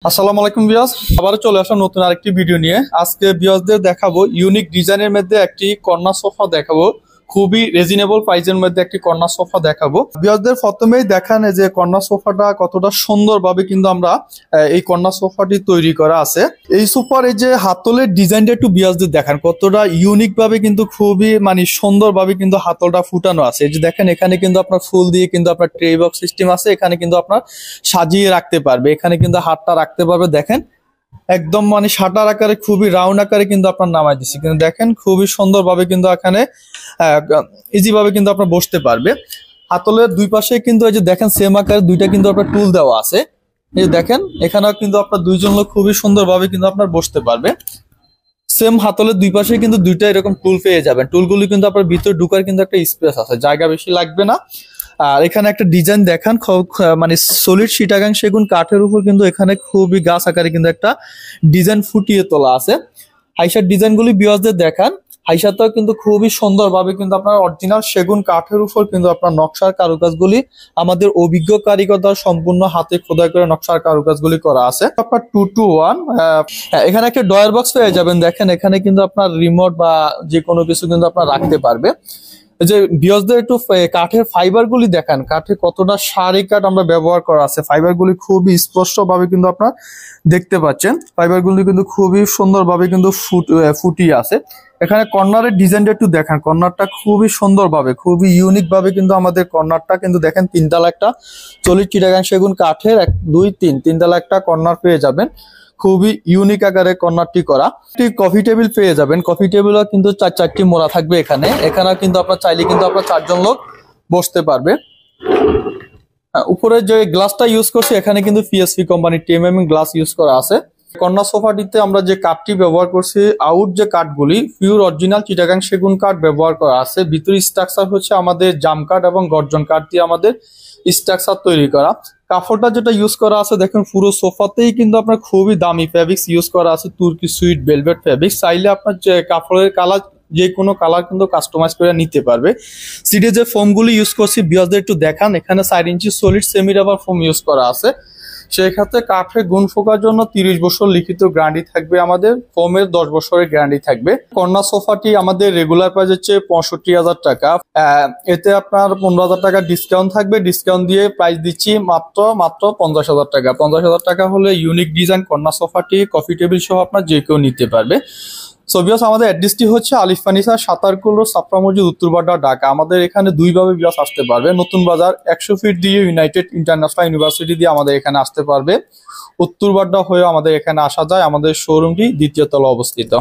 আসসালামু আলাইকুম ভিউয়ার্স, আবারও চলে আসলাম নতুন আরেকটি ভিডিও নিয়ে। আজকে ভিউয়ার্সদের দেখাবো ইউনিক ডিজাইনের মধ্যে একটি কর্নার সোফা দেখাবো। খুবই রিজনেবল প্রাইসের মধ্যে একটি কর্নার সোফা দেখাবো। ভিউয়ার্সদের প্রথমেই দেখান যে কর্নার সোফাটা কতটা সুন্দরভাবে কিন্তু আমরা এই কর্নার সোফাটি তৈরি করা আছে। এই সোফার এই যে হাতলের ডিজাইনটা একটু ভিউয়ার্সদের দেখান, কতটা ইউনিক ভাবে কিন্তু খুবই সুন্দরভাবে কিন্তু হাতলটা ফুটানো আছে। এই যে দেখেন, এখানে কিন্তু আপনার ফুল দিয়ে কিন্তু আপনার ট্রে বক্স সিস্টেম আছে। এখানে কিন্তু আপনার সাজিয়ে রাখতে পারবে, এখানে কিন্তু হাতটা রাখতে পারবে। দেখেন একদম শাটার আকারে খুবই রাউন্ড আকারে কিন্তু আপনার নামাই দিচ্ছি, কিন্তু দেখেন খুবই সুন্দরভাবে কিন্তু এখানে ইজি ভাবে কিন্তু আপনার বসতে পারবে। হাতলের দুই পাশে কিন্তু এই যে দেখেন সেম আকারে দুইটা কিন্তু আপনার টুল দেওয়া আছে। এই যে দেখেন এখানেও কিন্তু আপনার দুইজন লোক খুবই সুন্দরভাবে কিন্তু আপনার বসতে পারবে। সেম হাতলের দুই পাশে কিন্তু দুইটা এরকম টুল পেয়ে যাবেন। টুলগুলি কিন্তু আপনার ভিতরে ঢুকার কিন্তু একটা স্পেস আছে, জায়গা বেশি লাগবে না। আর এখানে একটা ডিজাইন দেখান, সলিড চিটাগাং সেগুন কাঠের উপর কিন্তু এখানে খুবই গাছ আকারে কিন্তু একটা ডিজাইন ফুটিয়ে তোলা আছে। হাইসার ডিজাইনগুলি ভিউয়ার্সদের দেখান। হাইসাতেও কিন্তু খুবই সুন্দরভাবে কিন্তু আপনার অরিজিনাল সেগুন কাঠের উপর কিন্তু আপনার নকশার কারুকাজগুলি আমাদের অভিজ্ঞ কারিগর দ্বারা সম্পূর্ণ হাতে খোদাই করে নকশার কারুকাজগুলি করা আছে। আপনার 2-to-1 এখানে একটা ডয়ার বক্স পেয়ে যাবেন। দেখেন এখানে কিন্তু আপনার রিমোট বা যে কোনো কিছু কিন্তু আপনার রাখতে পারবে। যে ভিউয়ার্সদের একটু কাঠের ফাইবার গুলি দেখান, কাঠে কতটা সারি কাঠ আমরা ব্যবহার করা আছে। ফাইবার গুলি খুবই স্পষ্ট ভাবে কিন্তু আপনার দেখতে পাচ্ছেন। ফাইবার গুলি কিন্তু খুবই সুন্দর ভাবে কিন্তু ফুটিয়ে আছে। এখানে কর্নারের ডিজাইনটা একটু দেখান, কর্নারটা খুবই সুন্দর ভাবে খুবই ইউনিক ভাবে কিন্তু আমাদের কর্নারটা কিন্তু দেখেন তিনতলা একটা সলিড চিটাগাং সেগুন কাঠের 1-2-3 তিনতলা একটা কর্নার পেয়ে যাবেন। খুবই ইউনিক আকারে কর্নারটি করা। কফি টেবিল পেয়ে যাবেন, কফি টেবিলও কিন্তু চারটি মোড়া থাকবে। এখানে কিন্তু আপনার চাইলে কিন্তু আপনার 4 জন লোক বসতে পারবে। উপরে যে গ্লাসটা ইউজ করছি এখানে কিন্তু পিএসপি কোম্পানির 10mm গ্লাস ইউজ করা আছে। কর্নার সোফাটিতে আমরা যে কাঠটি ব্যবহার করছি, আউট যে কাঠগুলি পিওর অরিজিনাল চিটাগাং সেগুন কাঠ ব্যবহার করা আছে। ভিতরে স্ট্রাকচার হচ্ছে আমাদের জাম কাঠ এবং গর্জন কাঠ দিয়ে আমাদের স্ট্রাকচার তৈরি করা। কাপড়টা যেটা ইউজ করা আছে দেখেন, পুরো সোফাতেই কিন্তু আপনার খুবই দামি ফেব্রিক্স ইউজ করা আছে, তুর্কি সুইট ভেলভেট ফেব্রিক্স। চাইলে আপনার যে কাপড়ের কালার যে কোনো কালার কিন্তু কাস্টমাইজ করে নিতে পারবে। সিডে যে ফোমগুলি ইউজ করছি ভিউয়ারদের একটু দেখান। এখানে 4 inch solid semi rubber foam use করা আছে। সেই ক্ষেত্রে কাঠের গুণ ফোকার জন্য 30 বছর লিখিত গ্যারান্টি থাকবে, আমাদের ফোমের 10 বছরের গ্যারান্টি থাকবে। কর্নার সোফাটি আমাদের রেগুলার প্রাইস হচ্ছে 65,000 টাকা। এতে আপনার 15,000 টাকা ডিসকাউন্ট থাকবে। ডিসকাউন্ট দিয়ে প্রাইস দিচ্ছি মাত্র 50,000 টাকা। 50,000 টাকা হলে ইউনিক ডিজাইন কর্নার সোফাটি কফি টেবিল সহ আপনার যে কেউ নিতে পারবে। সো ভিউয়ার্স, আমাদের অ্যাড্রেসটি হচ্ছে আলিফ ফার্নিচার, সাতারকুল রোড, সাফরা মসজিদ, উত্তরবাড্ডা, ঢাকা। আমাদের এখানে দুইভাবে ভিউয়ার্স আসতে পারবে। নতুন বাজার 100 ফিট দিয়ে ইউনাইটেড ইন্টারন্যাশনাল ইউনিভার্সিটি দিয়ে আমাদের এখানে আসতে পারবে। উত্তরবাড্ডা হয়ে আমাদের এখানে আসা যায়। আমাদের শোরুমটি 2য় তলা অবস্থিত।